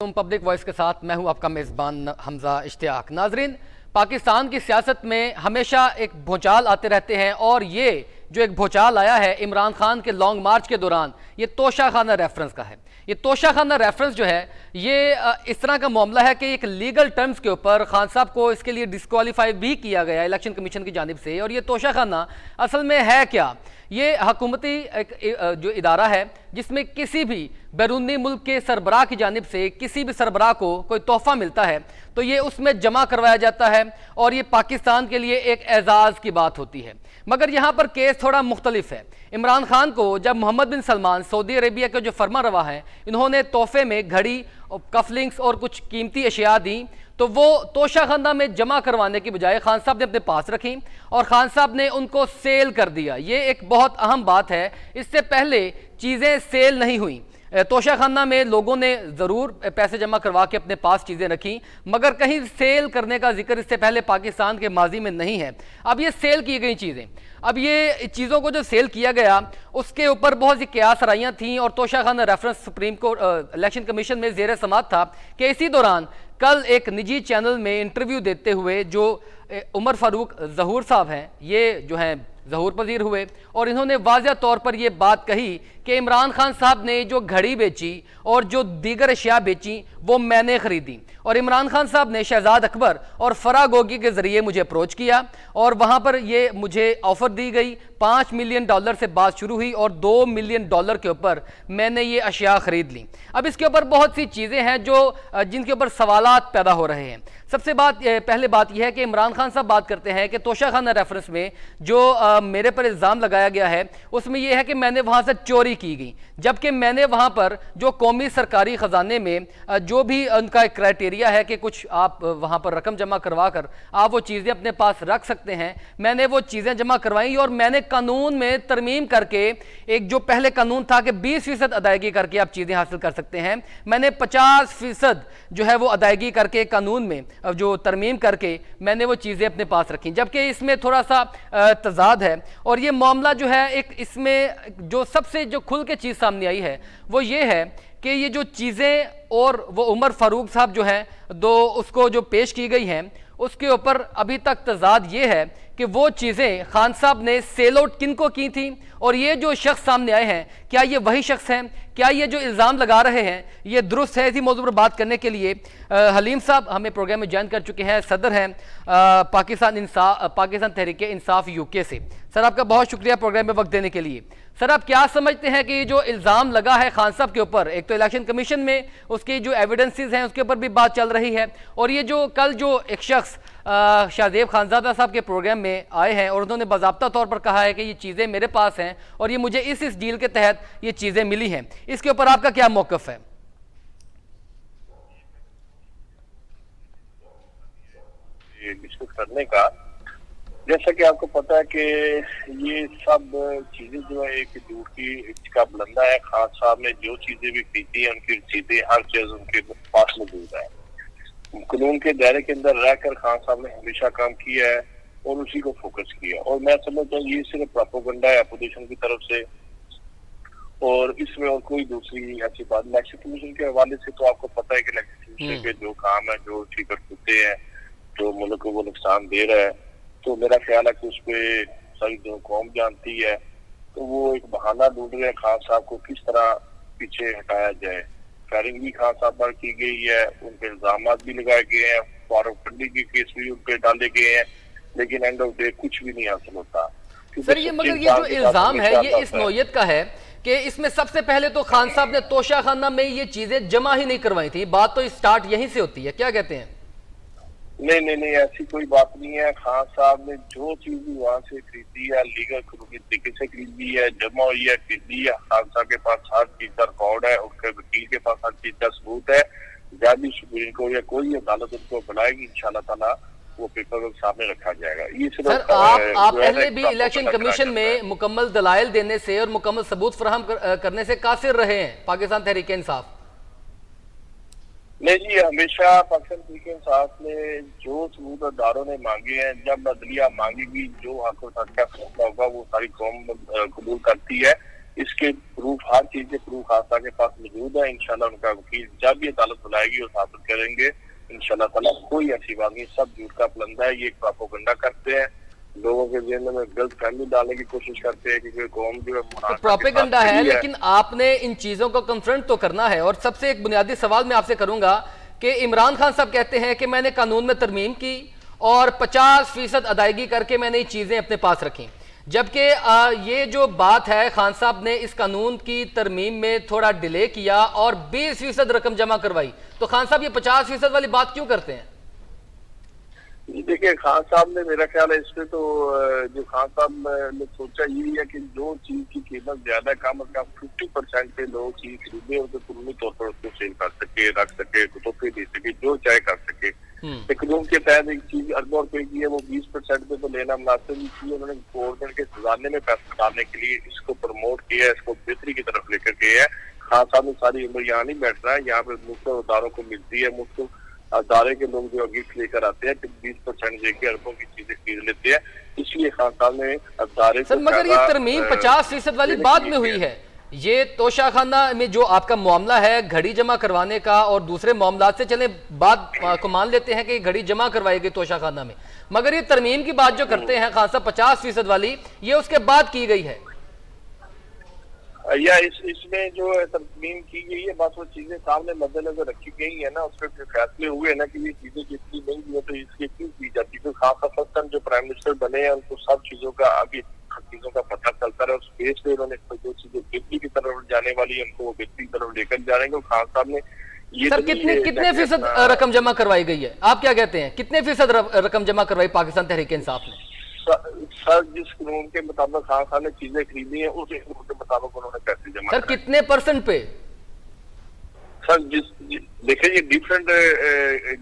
तुम public voice के साथ मैं हूं आपका मेज़बान हमजा इश्तियाक। नाजरीन, पाकिस्तान की सियासत में हमेशा एक भूचाल आते रहते हैं और ये जो एक भूचाल आया है इमरान खान के लॉन्ग मार्च के दौरान, ये तोशाखाना रेफरेंस का है। ये तोशाखाना रेफरेंस जो है ये इस तरह का मामला है कि एक लीगल टर्म्स के ऊपर खान साहब को इसके लिए डिस्क्वालीफाई भी किया गया इलेक्शन कमीशन की जानिब से। और ये तोशाखाना असल में है क्या? ये हुकूमती एक जो इदारा है जिसमें किसी भी बैरूनी मुल्क के सरबराह की जानिब से किसी भी सरबराह को कोई तोहफा मिलता है तो ये उसमें जमा करवाया जाता है और ये पाकिस्तान के लिए एक एजाज़ की बात होती है। मगर यहाँ पर केस थोड़ा मुख्तलिफ है। इमरान खान को जब मोहम्मद बिन सलमान सऊदी अरेबिया के जो फरमा रवा हैं, इन्होंने तोहफे में घड़ी और कफलिंग्स और कुछ कीमती अशिया दी, तो वो तोशाखाना में जमा करवाने की बजाय खान साहब ने अपने पास रखी और खान साहब ने उनको सेल कर दिया। ये एक बहुत अहम बात है। इससे पहले चीज़ें सेल नहीं हुई। तोशाखाना में लोगों ने ज़रूर पैसे जमा करवा के अपने पास चीज़ें रखी, मगर कहीं सेल करने का जिक्र इससे पहले पाकिस्तान के माजी में नहीं है। अब ये सेल की गई चीज़ें, अब ये चीज़ों को जो सेल किया गया उसके ऊपर बहुत सी क़यास राइयाँ थीं और Toshakhana reference supreme court election commission में ज़ेर समात था कि इसी दौरान कल एक निजी चैनल में इंटरव्यू देते हुए जो उमर फारूक ज़हूर साहब हैं, ये जो हैं ज़हूर पजीर हुए और इन्होंने वाज़ह तौर पर यह बात कही कि इमरान खान साहब ने जो घड़ी बेची और जो दीगर अशिया बेची वो मैंने ख़रीदी और इमरान खान साहब ने शहजाद अकबर और फरा गोगी के ज़रिए मुझे अप्रोच किया और वहाँ पर ये मुझे ऑफ़र दी गई। $5 मिलियन से बात शुरू हुई और $2 मिलियन के ऊपर मैंने ये अशिया ख़रीद ली। अब इसके ऊपर बहुत सी चीज़ें हैं जो जिनके ऊपर सवालात पैदा हो रहे हैं। सबसे पहले बात यह है कि इमरान खान साहब बात करते हैं कि तोशाखाना रेफरेंस में जो मेरे पर इल्ज़ाम लगाया गया है उसमें यह है कि मैंने वहाँ से चोरी की गई, जबकि मैंने वहाँ पर जो कौमी सरकारी ख़जाने में जो भी उनका एक क्राइटेरिया है कि कुछ आप वहाँ पर रकम जमा करवा कर आप वो चीज़ें अपने पास रख सकते हैं, मैंने वो चीज़ें जमा करवाई और मैंने कानून में तरमीम करके एक जो पहले कानून था कि 20% अदायगी करके आप चीज़ें हासिल कर सकते हैं, मैंने 50% जो है वो अदायगी करके कानून में जो तरमीम करके मैंने वो चीज़ें अपने पास रखी। जबकि इसमें थोड़ा सा तजाद है और ये मामला जो है एक इसमें जो सबसे जो खुल के चीज़ सामने आई है वो ये है कि ये जो चीज़ें और वो उमर फारूक साहब जो हैं दो उसको जो पेश की गई हैं उसके ऊपर अभी तक तजाद ये है कि वो चीज़ें खान साहब ने सेल आउट किन को की थी और ये जो शख्स सामने आए हैं क्या ये वही शख्स हैं, क्या ये जो इल्ज़ाम लगा रहे हैं ये दुरुस्त है। इसी मौजू पर बात करने के लिए हलीम साहब हमें प्रोग्राम में ज्वाइन कर चुके हैं, सदर हैं पाकिस्तान तहरीक इंसाफ यूके से। सर आपका बहुत शुक्रिया प्रोग्राम में वक्त देने के लिए। सर आप क्या समझते हैं कि ये जो इल्ज़ाम लगा है खान साहब के ऊपर, एक तो इलेक्शन कमीशन में उसकी जो एविडेंसेस हैं उसके ऊपर भी बात चल रही है और ये जो कल जो एक शख्स शाहजेब खानजादा साहब के प्रोग्राम में आए हैं और उन्होंने बाज़ाब्ता तौर पर कहा है कि ये चीज़ें मेरे पास हैं और ये मुझे इस डील के तहत ये चीज़ें मिली हैं, इसके ऊपर आपका क्या मौक़िफ़ है? ये डिस्कस करने का, जैसा कि आपको पता है कि ये सब चीजें जो है एक झूठ का बुलंदा है। खान साहब ने जो चीजें भी खरीदी है उनकी चीजें हर चीज उनके पास मौजूद है। कानून के दायरे के अंदर रहकर खान साहब ने हमेशा काम किया है और उसी को फोकस किया और मैं समझता हूँ ये सिर्फ प्रोपेगेंडा है अपोजिशन की तरफ से और इसमें और कोई दूसरी अच्छी बात। इलेक्शन कमीशन के हवाले से तो आपको पता है कि इलेक्शन कमीशन के जो काम है जो ठीक करते हैं जो मुल्क को वो नुकसान दे रहा है, तो मेरा ख्याल है कि उस पर सारी जो कौम जानती है तो वो एक बहाना ढूंढ रहे हैं खान साहब को किस तरह पीछे हटाया जाए। फायरिंग भी खान साहब पर की गई है, उनके इल्जाम भी लगाए गए हैं, फारूक फंडी के केस भी उन पे डाले गए हैं, लेकिन एंड ऑफ डे कुछ भी नहीं हासिल होता। सर ये मगर ये जो इल्जाम है ये इस नौयत का है कि इसमें सबसे पहले तो खान साहब ने तोशाखाना में ये चीजें जमा ही नहीं करवाई थी, बात तो स्टार्ट यहीं से होती है, क्या कहते हैं? नहीं ऐसी कोई बात नहीं है। खान साहब ने जो चीज भी वहाँ से खरीदी है लीगल तरीके से खरीदी है, जमा हुई है, खरीदी है। खान साहब के पास हर चीज का रिकॉर्ड है, उसके वकील के पास हर चीज का सबूत है। जब भी सुप्रीम कोर्ट या कोई अदालत उनको बुलाएगी इंशाल्लाह ताला वो पेपर सामने रखा जाएगा। ये सर आप पहले भी इलेक्शन कमीशन में मुकम्मल दलाइल देने से और मुकम्मल सबूत फराहम करने से कासिर रहे हैं पाकिस्तान तहरीक इंसाफ। नहीं जी, हमेशा पाकिस्तान तहरीक इंसाफ ने जो सबूत अदारों ने मांगे हैं, जब अदलिया मांगेगी जो हक और सच का फैसला होगा वो सारी कौम कबूल करती है। इसके प्रूफ, हर चीज के प्रूफ खान साहब के पास मौजूद है। इंशाल्लाह उनका वकील जब भी अदालत बुलाएगी वो हासिल करेंगे इंशाल्लाह ताला। कोई ऐसी बात नहीं, सब झूठ का प्लंदा है, ये प्रोपेगेंडा करते हैं, लोगों के जहन में गलत फहमी डालने की कोशिश करते हैं कि कोई कौम जो है तो प्रोपेगेंडा है, लेकिन आपने इन चीजों को कन्फ्रंट तो करना है। और सबसे एक बुनियादी सवाल मैं आपसे करूंगा कि इमरान खान साहब कहते हैं कि मैंने कानून में तरमीम की और 50% अदायगी करके मैंने ये चीजें अपने पास रखी, जबकि ये जो बात है खान साहब ने इस कानून की तरमीम में थोड़ा डिले किया और 20% रकम जमा करवाई। तो खान साहब ये 50% वाली बात क्यों करते हैं? देखिए, खान साहब ने, मेरा ख्याल है इसमें तो जो खान साहब ने सोचा यही है कि जो चीज की कीमत ज्यादा कम अज कम 50% पे लोग चीज खरीदे और कानूनी तौर पर उसको सेल कर सके, रख सके, तोहफे दे सके, जो चाहे कर सके। कानून के तहत एक चीज अरबों रुपए की है, वो 20% पे तो लेना मुनासिब नहीं किया। उन्होंने गवर्नमेंट के खजाने में पैसा डालने के लिए इसको प्रमोट किया, इसको बेहतरी की तरफ लेकर गए हैं। खान साहब ने सारी उम्र यहाँ नहीं बैठ रहा है, यहाँ पे मुफ्त अदारों को मिलती है, मुफ्त अदारे के लोग जो गिफ्ट लेकर आते हैं कि 20% देके अरबों की चीजें खरीद लेते हैं, इसलिए खान साहब ने अदारे सर मगर ये तरमीम 50% वाली बाद में हुई है। ये तोशाखाना में जो आपका मामला है घड़ी जमा करवाने का और दूसरे मामला से चले बात को मान लेते हैं कि घड़ी जमा करवाई गई तोशाखाना में, मगर ये तरमीम की बात जो करते हैं खान साहब 50% वाली, ये उसके बाद की गई है या इसमें जो तरमीम की गई है, बस वो चीजें सामने मद्देनजर रखी गई है ना, उसमें फैसले हुए ना कि ये चीजें जितनी नहीं है तो इसकी क्यों की जाती है। खास फर्स्ट टाइम जो प्राइम मिनिस्टर बने हैं उनको सब चीजों का अभी चीजों का पता चलता है, उस बेस पे उन्होंने जो चीजें बेहतरी की तरफ जाने वाली है उनको वो बेहतरी की तरफ लेकर जाएंगे। खान साहब ने ये सर कितने फीसद रकम जमा करवाई गई है, आप क्या कहते हैं, कितने फीसद रकम जमा करवाई पाकिस्तान तहरीक इंसाफ ने? सर जिस कानून के मुताबिक खान साहब ने चीजें खरीदी हैं उस कानून के मुताबिक उन्होंने पैसे जमा। सर कितने % पे? सर देखिए ये डिफरेंट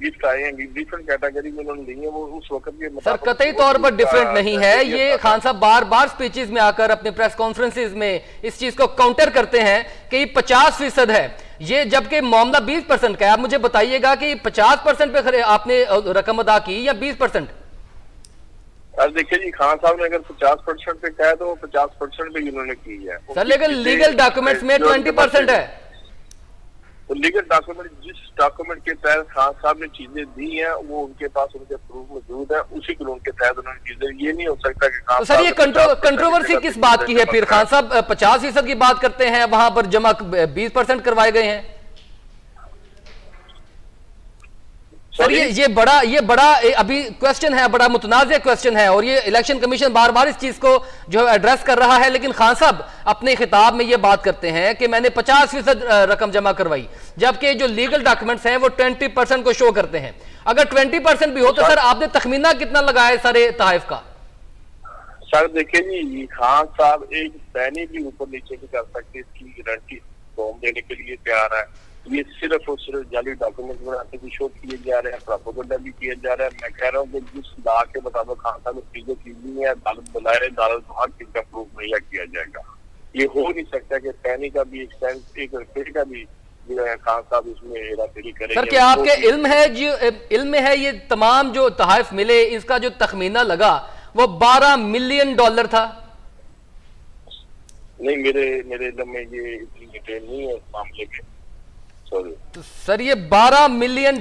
गिफ्ट आए हैं, डिफरेंट कैटेगरी में उन्होंने ली है, वो उस वक्त के सर कतई तौर पर डिफरेंट नहीं है। ये खान साहब बार बार स्पीचेस में आकर अपने प्रेस कॉन्फ्रेंसेस में इस चीज को काउंटर करते हैं कि ये 50% है, ये जबकि मामला 20% का है। आप मुझे बताइएगा कि 50% पे आपने रकम अदा की या 20%? देखिए जी, खान साहब ने अगर 50% पे कहा तो वो 50% पे उन्होंने की है सर, लेकिन लीगल डॉक्यूमेंट्स में 20% है। तो लीगल डॉक्यूमेंट, जिस डॉक्यूमेंट के तहत खान साहब ने चीजें दी हैं वो उनके पास उनके प्रूफ मौजूद है, उसी कानून के तहत उन्होंने चीजें। ये नहीं हो सकता कि खान तो सर ये कंट्रोवर्सी किस बात की है फिर? खान साहब 50% की बात करते हैं, वहां पर जमा 20% करवाए गए हैं। सर ये बड़ा अभी क्वेश्चन है, बड़ा मुतनाज़ क्वेश्चन है और ये इलेक्शन कमीशन बार बार इस चीज को जो है एड्रेस कर रहा है, लेकिन खान साहब अपने खिताब में ये बात करते हैं कि मैंने 50% रकम जमा करवाई, जबकि जो लीगल डॉक्यूमेंट्स हैं वो 20% को शो करते हैं। अगर 20% भी हो तो सर आपने तखमीना कितना लगाया सारे तहफ का? सर देखिए जी, खान साहब एक पैनी भी ऊपर नीचे भी कर सकते, इसकी गारंटी कौम देने के लिए तैयार है। ये सिर्फ और सिर्फ जाली डॉक्यूमेंट बनाते भी शो किए जा रहे हैं, प्रोपेगेंडा भी किया जा रहा है। मैं कह रहा हूँ कि जिस लॉ के मुताबिक खान साहब ने चीजें की है, अदालत बुलाए, अदालत हर चीज का प्रूफ मुहैया किया जाएगा। ये हो नहीं सकता कि पैनी का भी एक रुपये का भी जो है खान साहब इसमें हेराफेरी करेंगे। सर क्या आपके इल्म में है ये तमाम जो तहफ मिले इसका जो तखमीना लगा वो $12 मिलियन था? नहीं, मेरे इल्म में ये इतनी डिटेल नहीं है इस मामले में। तो सर ये $12 मिलियन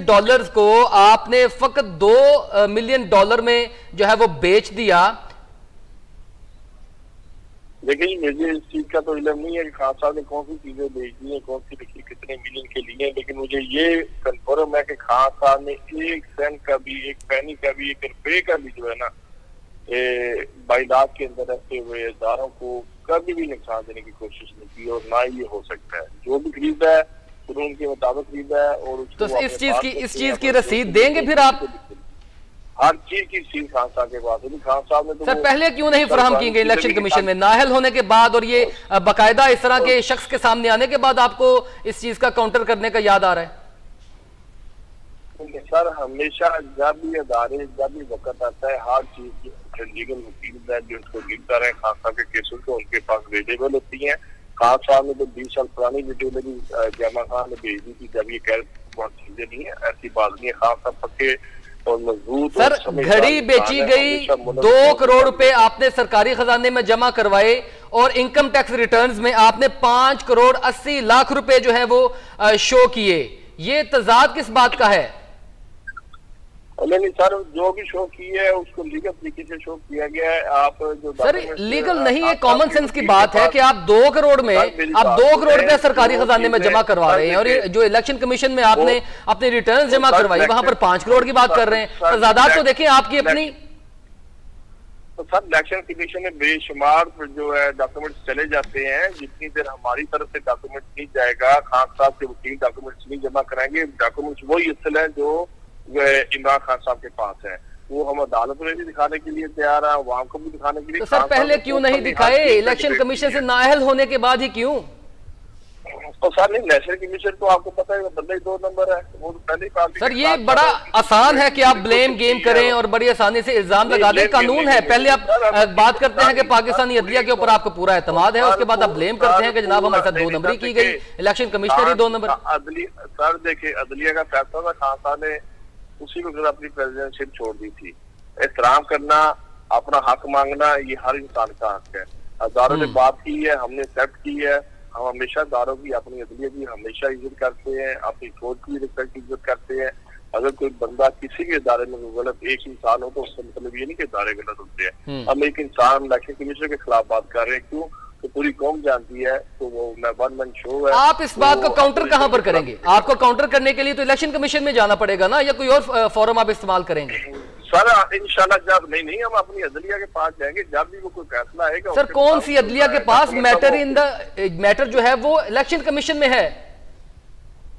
को आपने फकत $2 मिलियन में जो है वो बेच दिया। देखिए मुझे इस चीज का तो इल्म नहीं है कि खान साहब ने कौन सी चीजें बेच दी है, कौन सी रखी, कितने मिलियन के लिए, लेकिन मुझे ये कंफर्म है कि खान साहब ने 1 सेंट का भी, 1 पैनी का भी, 1 रुपये का भी जो है ना बाइलात के अंदर रहते हुए इदारों को कभी भी नुकसान देने की कोशिश नहीं की, और ना ये हो सकता है। जो भी खरीदा है कानून के मुताबिक खरीदा है और तो इस चीज की रसीद देंगे फिर आप? हर चीज की रसीद खान साहब के पास है। खान साहब ने तो सर पहले क्यों नहीं फराहम की गई इलेक्शन कमीशन में? नाअहल होने के बाद और ये बाकायदा इस तरह के शख्स के सामने आने के बाद आपको इस चीज का काउंटर करने का याद आ रहा है? सर हमेशा जब भी अदारे, जब भी वक्त आता है, हर चीज की लीगल वकील है जो उसको गिरता रहे खान साहब के केसों को उनके पास अवेलेबल होती है। खान साहब ने तो 20 साल पुरानी वीडियो भी जमा खान ने भेज दी थी, जब ये कह बहुत चीजें नहीं है, ऐसी बात नहीं है। खान साहब पक्के और मजबूत। सर घड़ी बेची गई, 2 करोड़ रुपए आपने सरकारी खजाने में जमा करवाए और इनकम टैक्स रिटर्न्स में आपने 5 करोड़ 80 लाख रुपए जो है वो शो किए। ये तजाद किस बात का है? नहीं सर, जो भी शो की है उसको लीगल तरीके से शो किया गया है। आप जो सर लीगल नहीं है, कॉमन सेंस की बात है कि आप 2 करोड़ में आप 2 करोड़ रुपया सरकारी खजाने में जमा करवा रहे हैं, और ये जो इलेक्शन कमीशन में आपने अपने रिटर्न जमा करवाई वहां पर 5 करोड़ की बात कर रहे हैं। तजादात तो देखिए आपकी अपनी। तो सर इलेक्शन कमीशन में बेशुमार जो है डॉक्यूमेंट्स चले जाते हैं। जितनी देर हमारी तरफ से डॉक्यूमेंट नहीं जाएगा, खान साहब के वकील डॉक्यूमेंट्स नहीं जमा कराएंगे, डॉक्यूमेंट्स वही असल है जो इमरान खान साहब के पास है। वो हम अदालत में भी दिखाने के लिए तैयार है, वहां को भी दिखाने के लिए। तो सर पहले क्यों नहीं दिखाए? इलेक्शन कमीशन से नाअहल होने के बाद ही क्यों? तो सर नहीं, इलेक्शन कमीशन तो आपको पता है बंदा ही 2 नंबर है, वो तो पहले ही। सर ये बड़ा आसान है कि आप ब्लेम गेम करें और बड़ी आसानी से इल्जाम लगा दें। कानून है, पहले आप बात करते हैं कि पाकिस्तानी अदलिया के ऊपर आपको पूरा एतमाद है, उसके बाद आप ब्लेम करते हैं कि जनाब हमारे साथ 2 नंबरी की गई, इलेक्शन कमिश्नर ही 2 नंबर। सर देखिए, अदलिया का फैसला था, खान साहब ने उसी वक्त अपनी प्रेसिडेंटशिप छोड़ दी थी। एहतराम करना, अपना हक मांगना, ये हर इंसान का हक है। अदारों ने बात की है, हमने एक्सेप्ट की है। हम हमेशा अदारों की, अपनी अदलिया की हमेशा इज्जत करते हैं, अपनी कोर्ट की रिस्पेक्ट इज्जत करते हैं। अगर कोई बंदा किसी भी इदारे में गलत, एक इंसान हो, तो उसका मतलब ये नहीं कि इदारे गलत होते हैं। हम एक इंसान इलेक्शन कमीशन के खिलाफ बात कर रहे हैं, क्यों? तो पूरी कौम जानती है, तो वो वन मैन शो है। आप इस बात को काउंटर कहां पर करेंगे? आपको काउंटर करने के लिए तो इलेक्शन कमीशन में जाना पड़ेगा ना, या कोई और फोरम आप इस्तेमाल करेंगे? सर इंशाल्लाह जब नहीं हम अपनी अदलिया के पास जाएंगे, जब भी वो कोई फैसला आएगा। सर कौन सी अदलिया के पास? मैटर इन द मैटर जो है वो इलेक्शन कमीशन में है।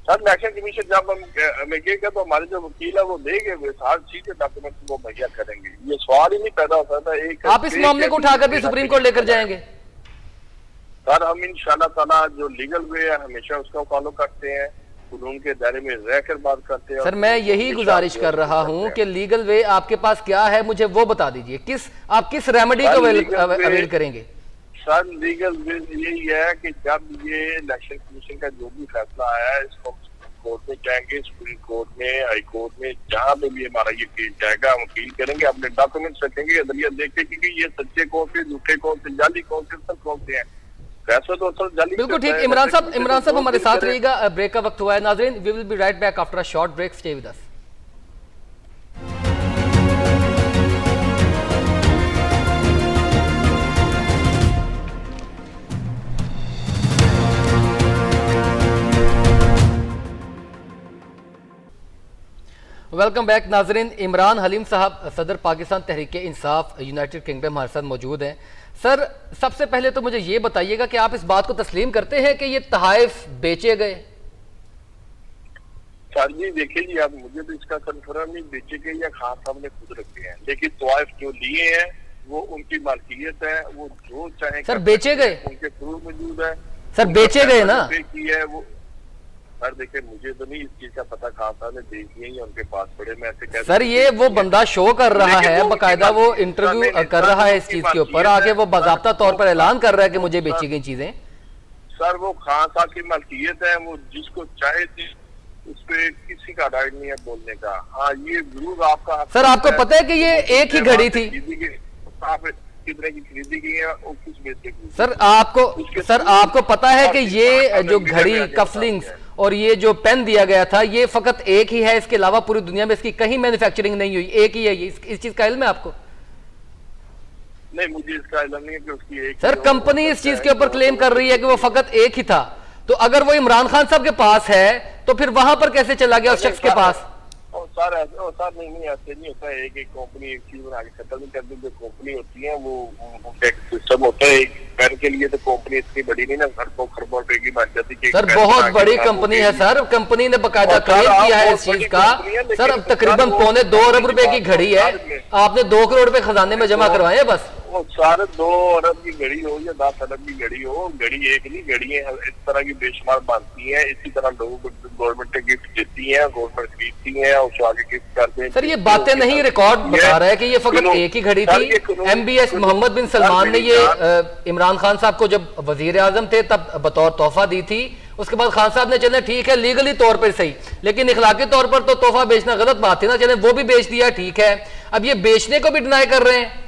सर इलेक्शन कमीशन जब हमें कहेगा तो हमारे जो वकील है वो देंगे, हर चीज के डॉक्यूमेंट वो मुहैया करेंगे। ये सवाल ही नहीं पैदा होता था। एक आप इस मामले को उठाकर भी सुप्रीम कोर्ट लेकर जाएंगे? सर हम इंशाल्लाह ताला जो लीगल वे है हमेशा उसको फॉलो करते हैं, कानून के दायरे में रहकर बात करते हैं। सर मैं यही गुजारिश कर रहा हूं कि लीगल वे आपके पास क्या है, मुझे वो बता दीजिए। आप किस रेमेडी को अवेल करेंगे? सर लीगल वे यही है कि जब ये इलेक्शन कमीशन का जो भी फैसला आया है, इसको कोर्ट में जाएंगे, सुप्रीम कोर्ट में, हाई कोर्ट में, जहाँ पे भी हमारा ये केस जाएगा, हम अपील करेंगे, अपने डॉक्यूमेंट्स रखेंगे, अदलिया देखेगी कि ये सच्चे कौन से, झूठे कौन से, जाली कौन से, सब कौन से हैं। तो बिल्कुल ठीक। इमरान साहब हमारे साथ रहिएगा, ब्रेक का वक्त हुआ है। नाज़रीन, we will be right back after a short break, stay with us. Welcome back नाजरीन। इमरान हलीम साहब सदर पाकिस्तान तहरीक इंसाफ यूनाइटेड किंगडम हमारे साथ मौजूद हैं। सर सबसे पहले तो मुझे ये बताइएगा कि आप इस बात को तस्लीम करते हैं कि ये तहाइफ बेचे गए? सर जी देखिए जी, अब मुझे तो इसका कंफर्म नहीं बेचे गए या खान साहब ने खुद रखे हैं, लेकिन तवाइफ जो लिए हैं वो उनकी मालकियत है, वो जो चाहे। सर बेचे गए? उनके प्रूफ मौजूद है। सर बेचे गए ना? की है वो। सर देखिए मुझे तो नहीं इस चीज का पता, खान साहब ने बेच दिए ही उनके पास पड़े। मैं ऐसे सर ये वो बंदा शो कर रहा है, बाकायदा वो इंटरव्यू कर रहा है इस चीज के ऊपर, आगे वो बाकायदा तौर पर ऐलान कर रहा है कि मुझे बेची गई चीजें। सर वो खान साहब की मालकियत है, वो जिसको चाहे उस पे किसी का राइट नहीं है बोलने का। हाँ ये जरूर आपका। सर आपको पता है कि ये एक ही घड़ी थी? कितने की खरीदी गई है और किस बेच की? सर आपको पता है कि ये जो घड़ी, कफलिंग्स और ये जो पेन दिया गया था, ये फकत एक ही है, इसके अलावा पूरी दुनिया में इसकी कहीं मैन्युफैक्चरिंग नहीं हुई, एक ही है ये। इस चीज का इल्म है आपको? नहीं मुझे इसका इल्म नहीं है कि उसकी एक। सर कंपनी इस चीज के ऊपर क्लेम कर रही है कि वो फकत एक ही था, तो अगर वो इमरान खान साहब के पास है तो फिर वहां पर कैसे चला गया उस शख्स के पास? सर नहीं ऐसे नहीं होता है। एक कंपनी एक चीज बना के खत्म नहीं करती। जो कंपनी होती है वो एक सिस्टम होता है। एक पेन के लिए तो कंपनी इतनी बड़ी नहीं ना, खरबों खरबों रुपए की बन जाती है। सर बहुत बड़ी कंपनी है सर, कंपनी ने बकायदा क्लेम किया है इस चीज का। सर अब तकरीबन 2.25 अरब रुपए की घड़ी है, आपने 2 करोड़ रुपए खजाने में जमा करवाए हैं बस। वो सारे 2 अरब की घड़ी हो या 10 अरब की घड़ी हो, घड़ी एक नहीं, घड़ी इस तरह की बेशुमार बनती है। इसी तरह लोगों को गवर्नमेंट गिफ्ट देती है, गवर्नमेंट खरीदती है और उसको आगे गिफ्ट करते हैं। सर ये बातें नहीं, रिकॉर्ड बता रहा है कि ये फकत एक ही घड़ी थी। MBS मोहम्मद बिन सलमान ने ये इमरान खान साहब को जब वजीर आजम थे तब बतौर तोहफा दी थी। उसके बाद खान साहब ने चले ठीक है लीगली तौर पर सही, लेकिन इखलाकी तौर पर तो तोहफा बेचना गलत बात थी ना, चले वो भी बेच दिया ठीक है। अब ये बेचने को भी डिनाई कर रहे हैं।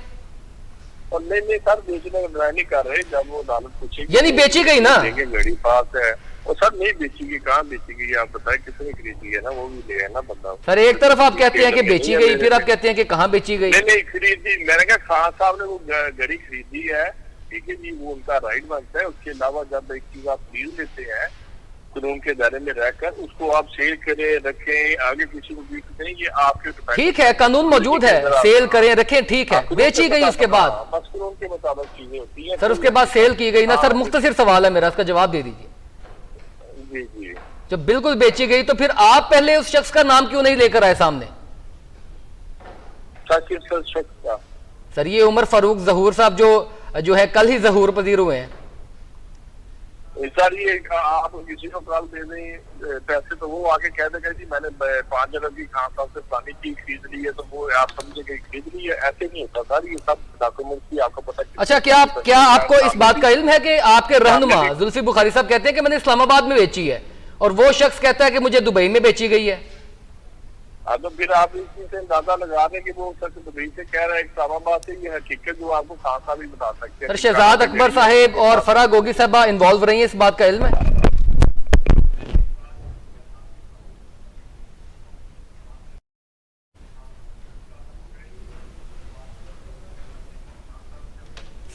और नहीं सर, बेचने का ड्राई नहीं कर रहे। जब वो अदालत पूछेगी, यानी बेची गई ना, घड़ी पास है वो सर, नहीं बेची गई, कहाँ बेची गई आप बताएं, किसने खरीदी है ना, वो भी ले है ना बंदा। सर एक तरफ आप कहते हैं कि बेची गई, फिर आप कहते हैं कि कहाँ बेची गई। नहीं खरीदी, मैंने कहा खान साहब ने वो घड़ी खरीदी है, ठीक है जी, वो उनका राइट बनता है। उसके अलावा जब एक चीज आप खरीद लेते हैं कानून के दायरे में रहकर, उसको आप सेल करें, रखें, आगे किसी को बेच दें, ये आपके ठीक है, कानून मौजूद है, सेल करें रखें, ठीक है, बेची गई उसके बाद बस कानून के मुताबिक चीजें होती हैं। सर उसके बाद सेल की गई ना। सर मुख्तसर सवाल है मेरा, इसका जवाब दे दीजिए। जी जब बिल्कुल बेची गई तो फिर आप पहले उस शख्स का नाम क्यों नहीं लेकर आए सामने? सर ये उमर फारूक जहूर साहब जो है कल ही जहूर पजीर हुए हैं। सर ये आप किसी को कॉल दे दें पैसे तो वो आके कह देगा जी मैंने 5 जगह की खान साहब से पुरानी चीज खरीद ली है, तो वो आप समझेंगे खरीद ली है। ऐसे नहीं होता सर, ये सब डॉक्यूमेंट की आपको पता। अच्छा, क्या आपको इस बात का इल्म है कि आपके रहनुमा जुल्फी बुखारी साहब कहते हैं कि मैंने इस्लामाबाद में बेची है, और वो शख्स कहता है कि मुझे दुबई में बेची गई है? तो फिर आप इस चीज से अंदाजा लगा दें कि वो शख्स दुबई से कह रहा है, इस्लामाबाद से, ये हकीकत जो आपको खान साहब ही बता सकते हैं। सर शहजाद अकबर साहिब और फराह गोगी साहबा इन्वॉल्व रही है, इस बात का इल्म है?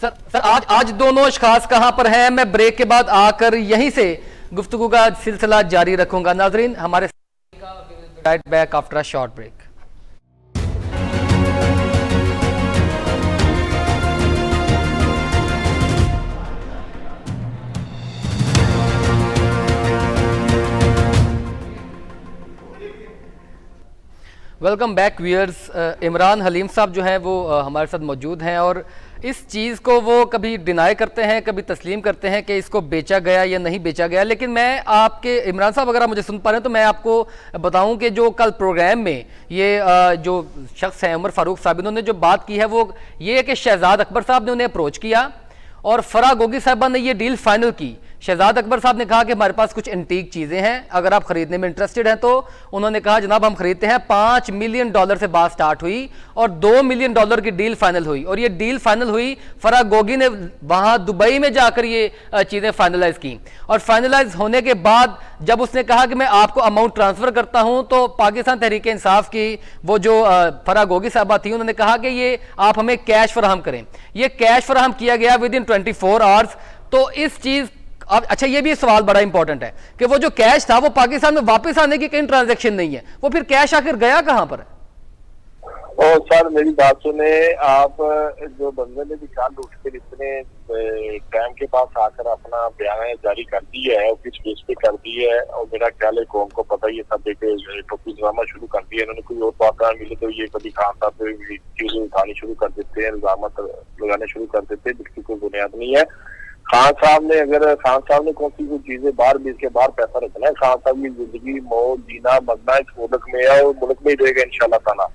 सर आज दोनों अशखास कहां पर हैं? मैं ब्रेक के बाद आकर यहीं से गुफ्तगू का सिलसिला जारी रखूंगा। नाजरीन हमारे right back after a short break. Welcome back viewers. Imran Haleem साहब जो हैं वो हमारे साथ मौजूद हैं, और इस चीज़ को वो कभी डिनाई करते हैं, कभी तस्लीम करते हैं कि इसको बेचा गया या नहीं बेचा गया। लेकिन मैं आपके इमरान साहब अगर आप मुझे सुन पा रहे हैं तो मैं आपको बताऊं कि जो कल प्रोग्राम में ये जो शख्स हैं उमर फारूक साहब, इन्होंने जो बात की है वो ये है कि शहजाद अकबर साहब ने उन्हें अप्रोच किया और फराह गोगी साहबा ने ये डील फाइनल की। शहजाद अकबर साहब ने कहा कि हमारे पास कुछ एंटीक चीज़ें हैं, अगर आप खरीदने में इंटरेस्टेड हैं तो उन्होंने कहा जनाब हम खरीदते हैं। $5 मिलियन से बात स्टार्ट हुई और $2 मिलियन की डील फाइनल हुई, और ये डील फाइनल हुई फराह गोगी ने वहां दुबई में जाकर ये चीज़ें फाइनलाइज की। और फाइनलाइज होने के बाद जब उसने कहा कि मैं आपको अमाउंट ट्रांसफर करता हूं, तो पाकिस्तान तहरीक इंसाफ की वो जो फराह गोगी साहबा थी उन्होंने कहा कि ये आप हमें कैश फराहम करें। ये कैश फराहम किया गया विद इन 24 आवर्स। तो इस चीज़ अब अच्छा ये भी सवाल बड़ा इंपॉर्टेंट है कि वो जो कैश था वो पाकिस्तान में वापस आने की कहीं ट्रांजैक्शन नहीं है, वो फिर कैश आखिर गया कहां पर? और सर मेरी बात सुने आप, जो बंदे ने भी काल उठ कर इतने टाइम के पास आकर अपना बयान जारी कर दिया है, किस बेस पे कर दी है, और मेरा ख्याल है कौम को पता ही है सब, एक टोपी ड्रामा शुरू कर दिया इन्होंने। कोई और बात ना मिले तो ये कभी खान साहब चीजें उठानी शुरू कर देते हैं, इल्जाम लगाने शुरू कर देते हैं जिसकी कोई बुनियाद नहीं है। खान साहब ने कौन सी चीजें बाहर बीच के बाहर पैसा रखना है। खान साहब की जिंदगी मौत जीना मरना इस मुल्क में है और मुल्क में ही रहेगा इंशाल्लाह ताला।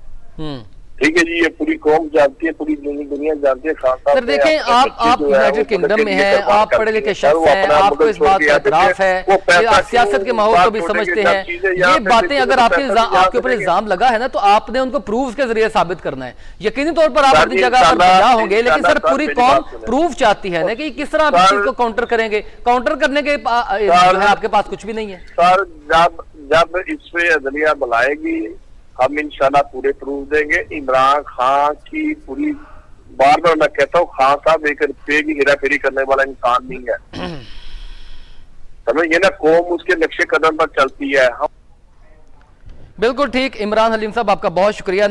ठीक है जी, ये पूरी कौम जानती है, पूरी दुनिया जानती है। खान साहब सर देखें, आप यूनाइटेड किंगडम में हैं, आप पढ़े लिखे शख्स हैं, आपको इस बात का इतराफ है, आप सियासत के माहौल को भी समझते हैं। ये बातें अगर आपके ऊपर इल्जाम लगा है ना तो आपने उनको प्रूफ के जरिए साबित करना है। यकीनी तौर पर आप अपनी जगह पर बजा होंगे, लेकिन सर पूरी कौम प्रूफ चाहती है ना कि किस तरह आप इस चीज को काउंटर करेंगे। काउंटर करने के जो है आपके पास कुछ भी नहीं है। सर जब इस पे अदलिया बुलाएगी हम इंशाल्लाह पूरे प्रूफ देंगे। इमरान खान की पूरी बार बार मैं कहता हूँ, खान साहब एक रुपये की हेरा फेरी करने वाला इंसान नहीं है, समझिए ना। कौम उसके नक्शे कदम पर चलती है। बिल्कुल ठीक। इमरान हलीम साहब आपका बहुत शुक्रिया।